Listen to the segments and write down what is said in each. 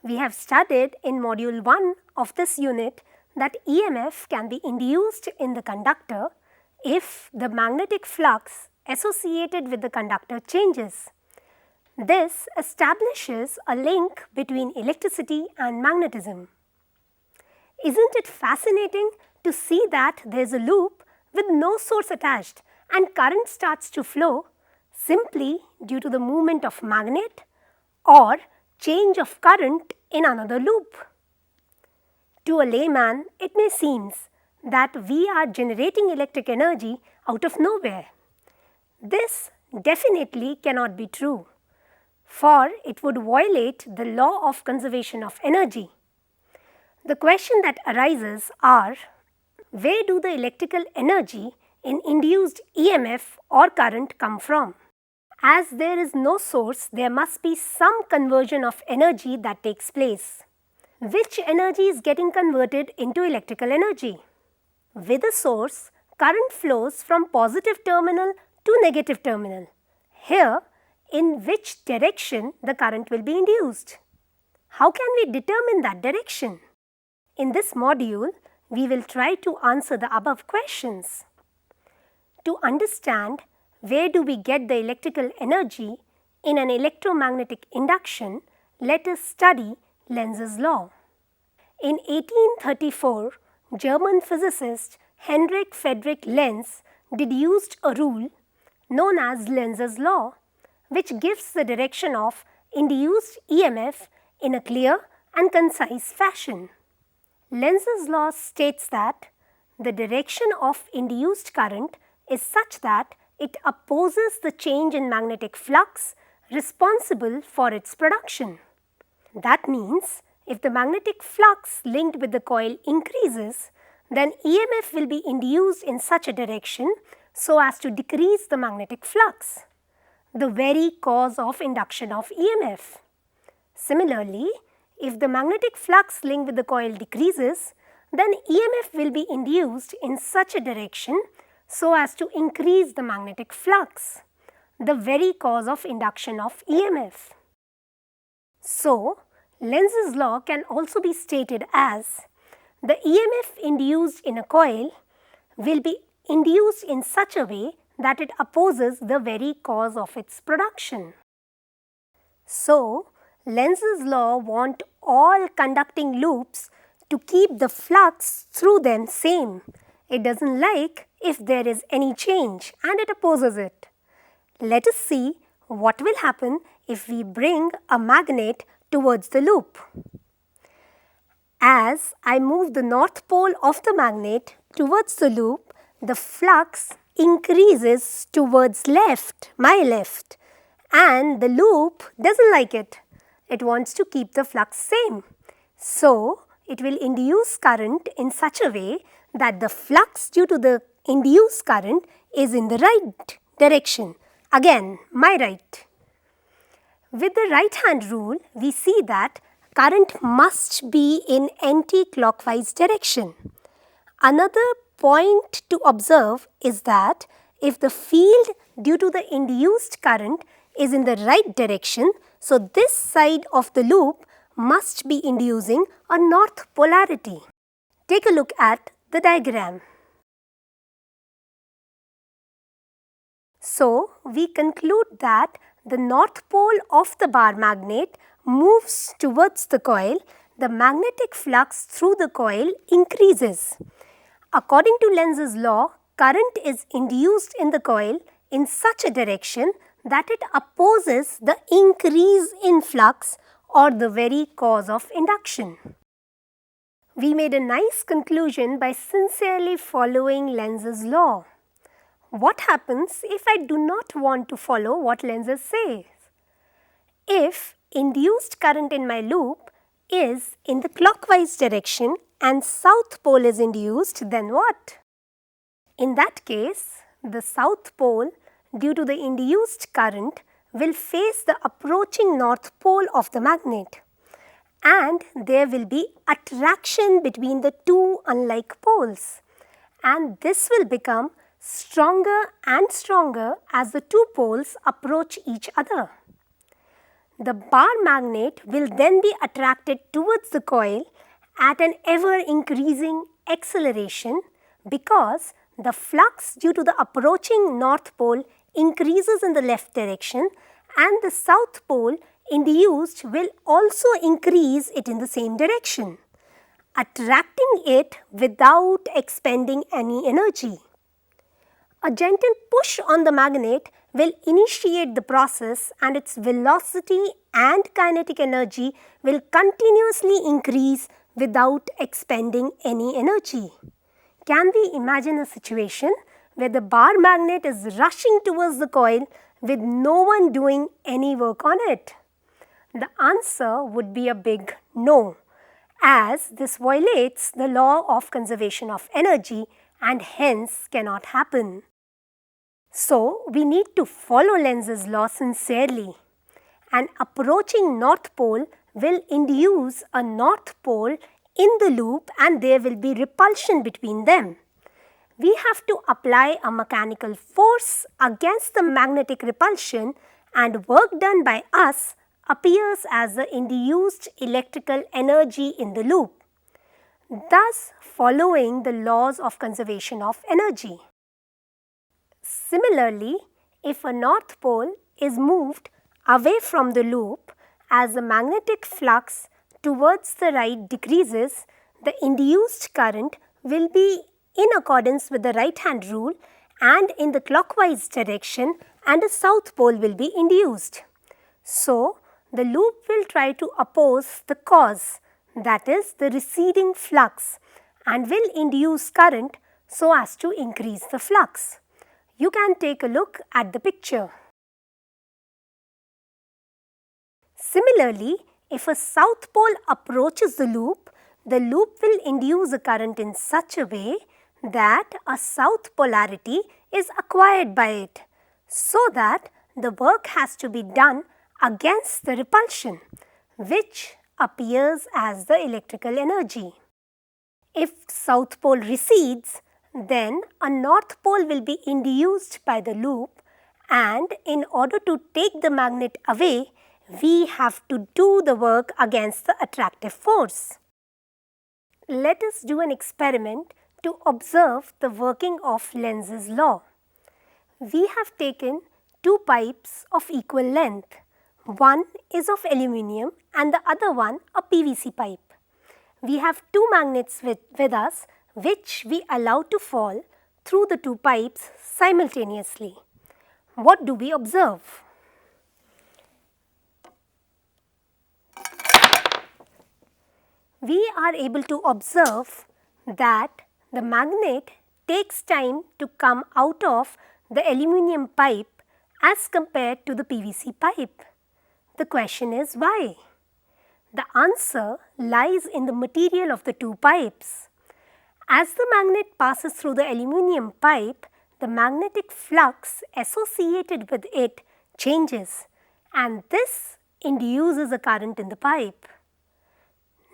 We have studied in module 1 of this unit that EMF can be induced in the conductor if the magnetic flux associated with the conductor changes. This establishes a link between electricity and magnetism. Isn't it fascinating to see that there is a loop with no source attached and current starts to flow simply due to the movement of magnet or change of current in another loop? To a layman, it may seem that we are generating electric energy out of nowhere. This definitely cannot be true, for it would violate the law of conservation of energy. The question that arises are, where do the electrical energy in induced EMF or current come from? As there is no source, there must be some conversion of energy that takes place. Which energy is getting converted into electrical energy? With a source, current flows from positive terminal to negative terminal. Here, in which direction the current will be induced? How can we determine that direction? In this module, we will try to answer the above questions. To understand where do we get the electrical energy in an electromagnetic induction, let us study Lenz's law. In 1834, German physicist Heinrich Friedrich Lenz deduced a rule known as Lenz's law, which gives the direction of induced EMF in a clear and concise fashion. Lenz's law states that the direction of induced current is such that it opposes the change in magnetic flux responsible for its production. That means, if the magnetic flux linked with the coil increases, then EMF will be induced in such a direction so as to decrease the magnetic flux, the very cause of induction of EMF. Similarly, if the magnetic flux linked with the coil decreases, then EMF will be induced in such a direction so as to increase the magnetic flux, the very cause of induction of EMF. So, Lenz's law can also be stated as the EMF induced in a coil will be induced in such a way that it opposes the very cause of its production. So, Lenz's law wants all conducting loops to keep the flux through them same. It doesn't like if there is any change and it opposes it. Let us see what will happen if we bring a magnet towards the loop. As I move the north pole of the magnet towards the loop, the flux increases towards left, my left, and the loop doesn't like it. It wants to keep the flux same. So, it will induce current in such a way that the flux due to the induced current is in the right direction. Again, my right. With the right hand rule, we see that current must be in anti-clockwise direction. Another point to observe is that if the field due to the induced current is in the right direction, so this side of the loop must be inducing a north polarity. Take a look at the diagram. So, we conclude that the north pole of the bar magnet moves towards the coil, the magnetic flux through the coil increases. According to Lenz's law, current is induced in the coil in such a direction that it opposes the increase in flux or the very cause of induction. We made a nice conclusion by sincerely following Lenz's law. What happens if I do not want to follow what Lenz says? If induced current in my loop is in the clockwise direction and south pole is induced, then what? In that case, the south pole due to the induced current will face the approaching north pole of the magnet, and there will be attraction between the two unlike poles, and this will become stronger and stronger as the two poles approach each other. The bar magnet will then be attracted towards the coil at an ever increasing acceleration because the flux due to the approaching north pole increases in the left direction and the south pole induced will also increase it in the same direction, attracting it without expending any energy. A gentle push on the magnet will initiate the process and its velocity and kinetic energy will continuously increase without expending any energy. Can we imagine a situation where the bar magnet is rushing towards the coil with no one doing any work on it? The answer would be a big no, as this violates the law of conservation of energy and hence cannot happen. So, we need to follow Lenz's law sincerely. An approaching north pole will induce a north pole in the loop and there will be repulsion between them. We have to apply a mechanical force against the magnetic repulsion and work done by us appears as the induced electrical energy in the loop, thus following the laws of conservation of energy. Similarly, if a north pole is moved away from the loop as the magnetic flux towards the right decreases, the induced current will be in accordance with the right hand rule and in the clockwise direction and a south pole will be induced. So, the loop will try to oppose the cause, that is the receding flux, and will induce current so as to increase the flux. You can take a look at the picture. Similarly, if a south pole approaches the loop will induce a current in such a way that a south polarity is acquired by it, so that the work has to be done against the repulsion, which appears as the electrical energy. If south pole recedes, then a north pole will be induced by the loop, and in order to take the magnet away, we have to do the work against the attractive force. Let us do an experiment to observe the working of Lenz's law. We have taken two pipes of equal length. One is of aluminium and the other one a PVC pipe. We have two magnets with us which we allow to fall through the two pipes simultaneously. What do we observe? We are able to observe that the magnet takes time to come out of the aluminium pipe as compared to the PVC pipe. The question is why? The answer lies in the material of the two pipes. As the magnet passes through the aluminium pipe, the magnetic flux associated with it changes, and this induces a current in the pipe.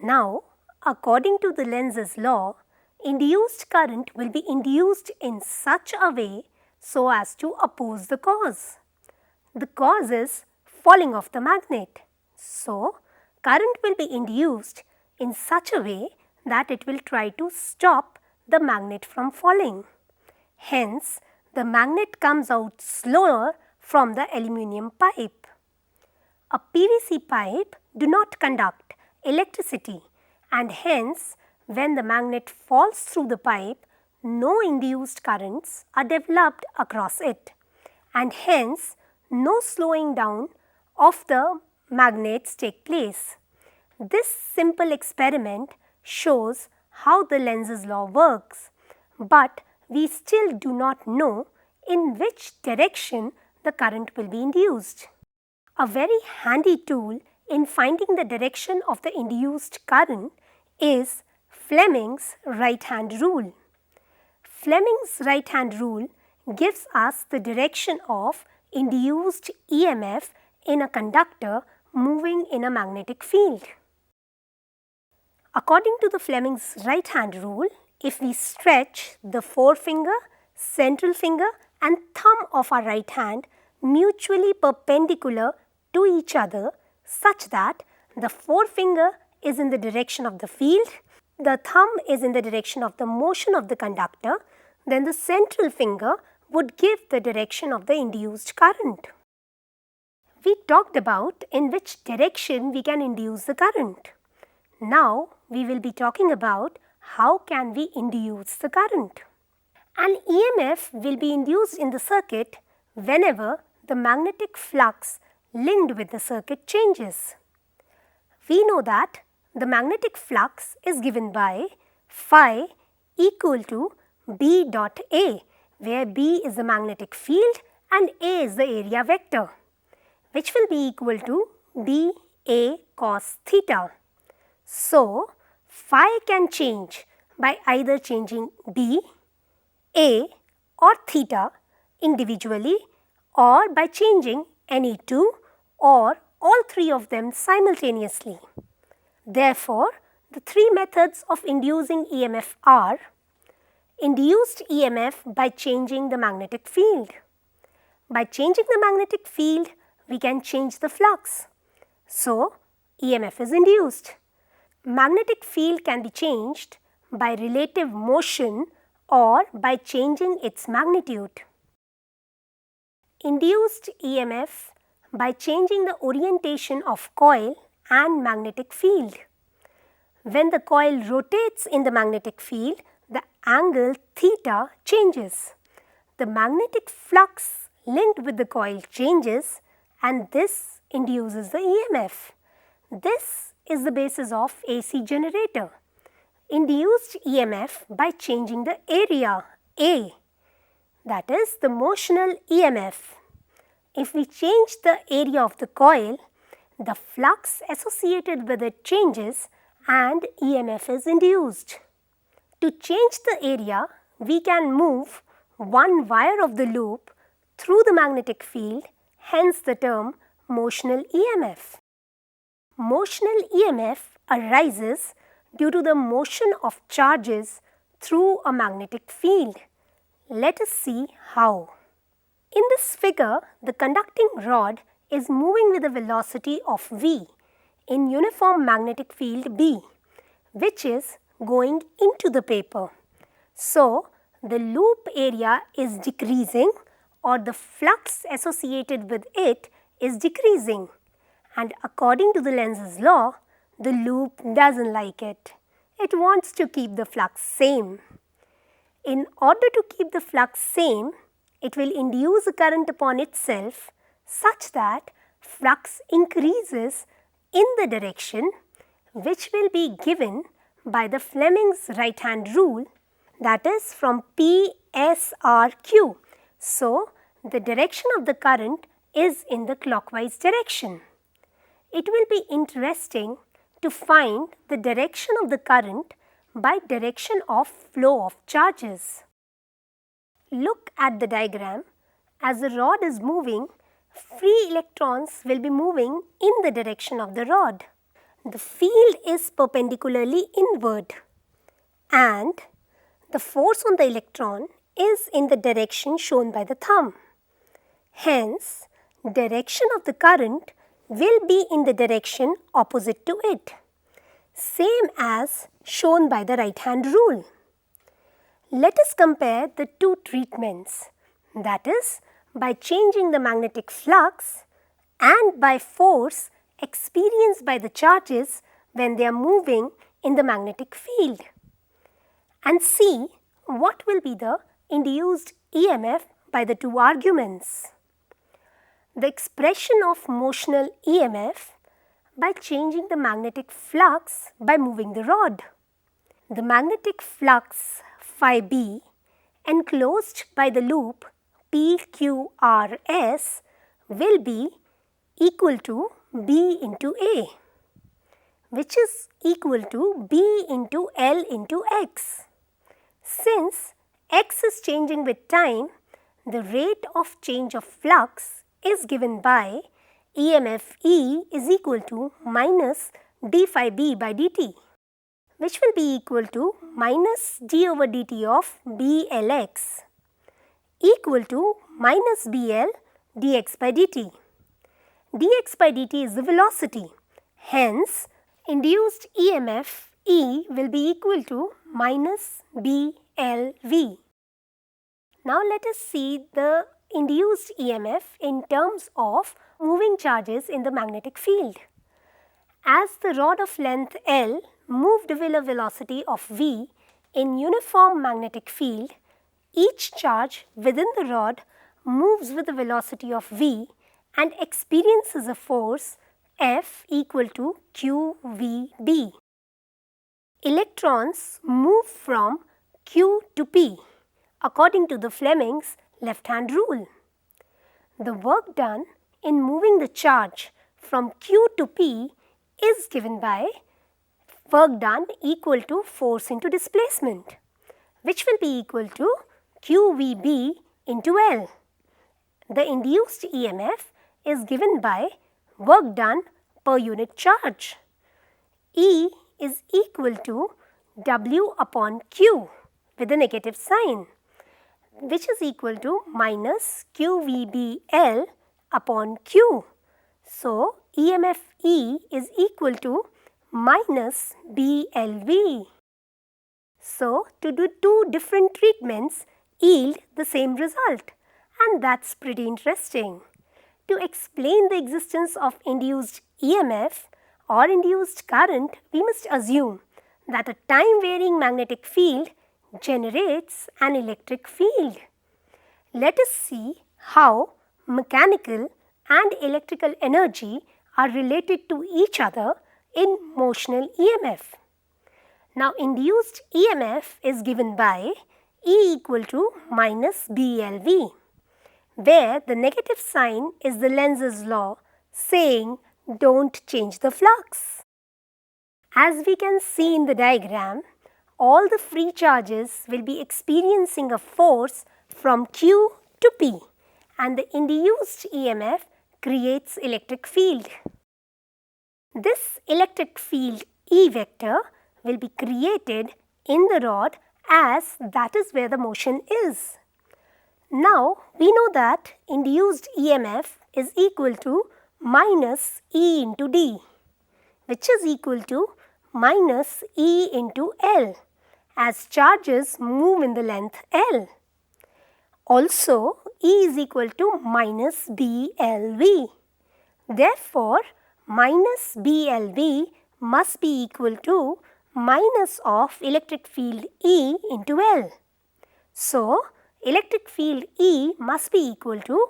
Now, according to the Lenz's law, induced current will be induced in such a way so as to oppose the cause. The cause is falling of the magnet. So, current will be induced in such a way that it will try to stop the magnet from falling. Hence, the magnet comes out slower from the aluminium pipe. A PVC pipe do not conduct electricity, and hence when the magnet falls through the pipe, no induced currents are developed across it, and hence no slowing down of the magnets take place. This simple experiment shows how the Lenz's law works, but we still do not know in which direction the current will be induced. A very handy tool in finding the direction of the induced current is Fleming's right-hand rule. Fleming's right-hand rule gives us the direction of induced EMF in a conductor moving in a magnetic field. According to the Fleming's right-hand rule, if we stretch the forefinger, central finger and thumb of our right hand mutually perpendicular to each other, such that the forefinger is in the direction of the field, the thumb is in the direction of the motion of the conductor, then the central finger would give the direction of the induced current. We talked about in which direction we can induce the current. Now we will be talking about how can we induce the current. An EMF will be induced in the circuit whenever the magnetic flux linked with the circuit changes. We know that the magnetic flux is given by phi equal to B dot A, where B is the magnetic field and A is the area vector, which will be equal to dA cos theta. So, phi can change by either changing B, A or theta individually or by changing any two or all three of them simultaneously. Therefore, the three methods of inducing EMF are: induced EMF by changing the magnetic field. By changing the magnetic field, we can change the flux. So, EMF is induced. Magnetic field can be changed by relative motion or by changing its magnitude. Induced EMF by changing the orientation of coil and magnetic field. When the coil rotates in the magnetic field, the angle theta changes. The magnetic flux linked with the coil changes and this induces the EMF. This is the basis of AC generator. Induced EMF by changing the area A, that is the motional EMF. If we change the area of the coil, the flux associated with it changes and EMF is induced. To change the area, we can move one wire of the loop through the magnetic field, hence the term motional EMF. Motional EMF arises due to the motion of charges through a magnetic field. Let us see how. In this figure, the conducting rod is moving with a velocity of v in uniform magnetic field B, which is going into the paper. So, the loop area is decreasing or the flux associated with it is decreasing, and according to the Lenz's law, the loop doesn't like it. It wants to keep the flux same. In order to keep the flux same, it will induce a current upon itself such that flux increases in the direction which will be given by the Fleming's right hand rule, that is from PSRQ. So, the direction of the current is in the clockwise direction. It will be interesting to find the direction of the current by direction of flow of charges. Look at the diagram. As the rod is moving, free electrons will be moving in the direction of the rod. The field is perpendicularly inward and the force on the electron is in the direction shown by the thumb. Hence, direction of the current will be in the direction opposite to it, same as shown by the right hand rule. Let us compare the two treatments, that is by changing the magnetic flux and by force experienced by the charges when they are moving in the magnetic field, and see what will be the induced EMF by the two arguments. The expression of motional EMF by changing the magnetic flux by moving the rod. The magnetic flux phi B enclosed by the loop PQRS will be equal to B into A, which is equal to B into L into X. Since X is changing with time, the rate of change of flux is given by EMF E is equal to minus d phi B by dt, which will be equal to minus d over dt of BLX equal to minus BL dx by dt. dx by dt is the velocity. Hence, induced EMF E will be equal to minus BLV. Now let us see the induced EMF in terms of moving charges in the magnetic field. As the rod of length L moved with a velocity of V in uniform magnetic field, each charge within the rod moves with a velocity of V and experiences a force F equal to QVB. Electrons move from Q to P according to the Fleming's left-hand rule. The work done in moving the charge from Q to P is given by work done equal to force into displacement, which will be equal to QVB into L. The induced EMF is given by work done per unit charge. E is equal to W upon Q with a negative sign, which is equal to minus QVBL upon Q. So, EMF E is equal to minus BLV. So, to do two different treatments yield the same result, and that's pretty interesting. To explain the existence of induced EMF or induced current, we must assume that a time-varying magnetic field generates an electric field. Let us see how mechanical and electrical energy are related to each other in motional EMF. Now, induced EMF is given by E equal to minus BLV, where the negative sign is the Lenz's law saying don't change the flux. As we can see in the diagram, all the free charges will be experiencing a force from Q to P, and the induced EMF creates electric field. This electric field E vector will be created in the rod as that is where the motion is. Now, we know that induced EMF is equal to minus E into D, which is equal to minus E into L as charges move in the length L. Also, E is equal to minus BLV. Therefore, minus BLV must be equal to minus of electric field E into L. So, electric field E must be equal to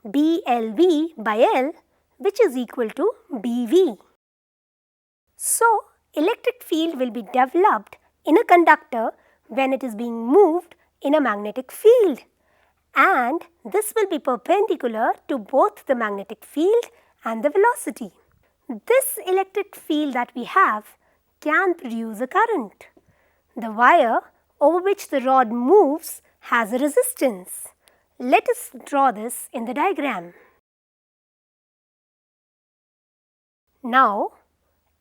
BLV by L, which is equal to BV. So, electric field will be developed in a conductor when it is being moved in a magnetic field, and this will be perpendicular to both the magnetic field and the velocity. This electric field that we have can produce a current. The wire over which the rod moves has a resistance. Let us draw this in the diagram. Now,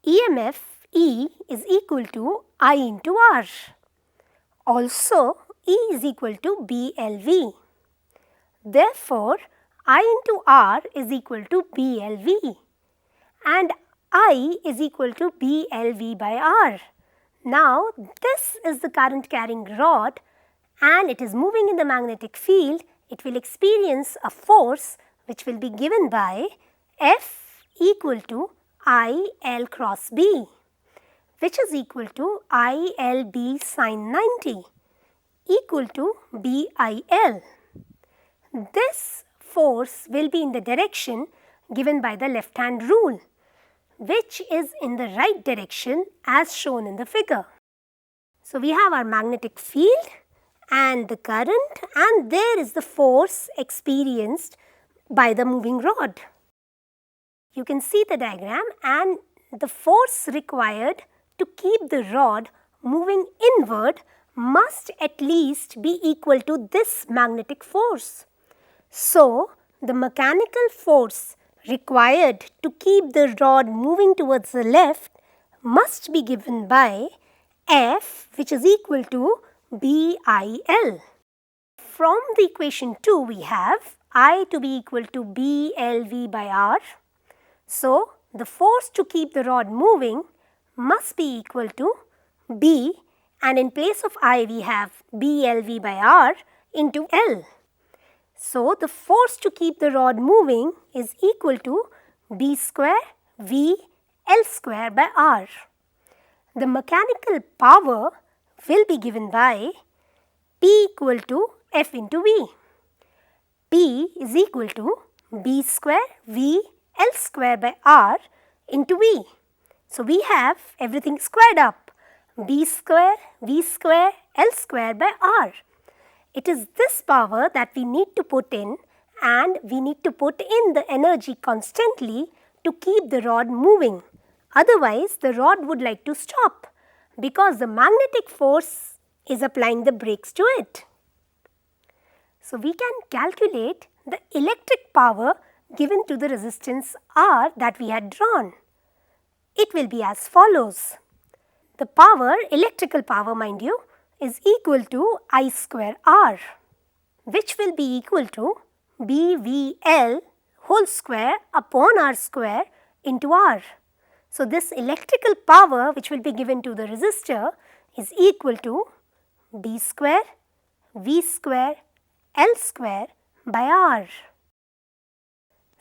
EMF E is equal to I into R. Also, E is equal to BLV. Therefore, I into R is equal to BLV and I is equal to BLV by R. Now, this is the current carrying rod and it is moving in the magnetic field. It will experience a force which will be given by F equal to I L cross B, which is equal to I L B sin 90 equal to B I L. This force will be in the direction given by the left-hand rule, which is in the right direction as shown in the figure. So, we have our magnetic field and the current, and there is the force experienced by the moving rod. You can see the diagram, and the force required to keep the rod moving inward must at least be equal to this magnetic force. So, the mechanical force required to keep the rod moving towards the left must be given by F, which is equal to BIL. From the equation 2, we have I to be equal to BLV by R So, the force to keep the rod moving must be equal to B, and in place of I we have BLV by R into L. So, the force to keep the rod moving is equal to B square V L square by R. The mechanical power will be given by P equal to F into V. P is equal to B square V L square by R into V. So, we have everything squared up, B square V square L square by R. It is this power that we need to put in, and we need to put in the energy constantly to keep the rod moving. Otherwise, the rod would like to stop because the magnetic force is applying the brakes to it. So, we can calculate the electric power given to the resistance R that we had drawn. It will be as follows. The power, electrical power mind you, is equal to I square R, which will be equal to BVL whole square upon R square into R. So, this electrical power which will be given to the resistor is equal to B square V square L square by R.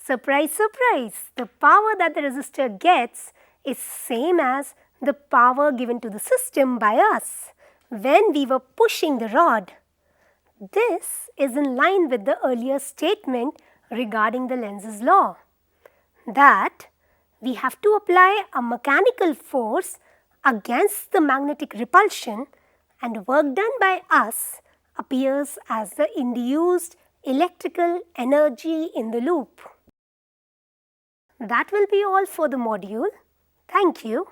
Surprise, surprise! The power that the resistor gets is same as the power given to the system by us when we were pushing the rod. This is in line with the earlier statement regarding the Lenz's law, that we have to apply a mechanical force against the magnetic repulsion, and work done by us appears as the induced electrical energy in the loop. That will be all for the module. Thank you.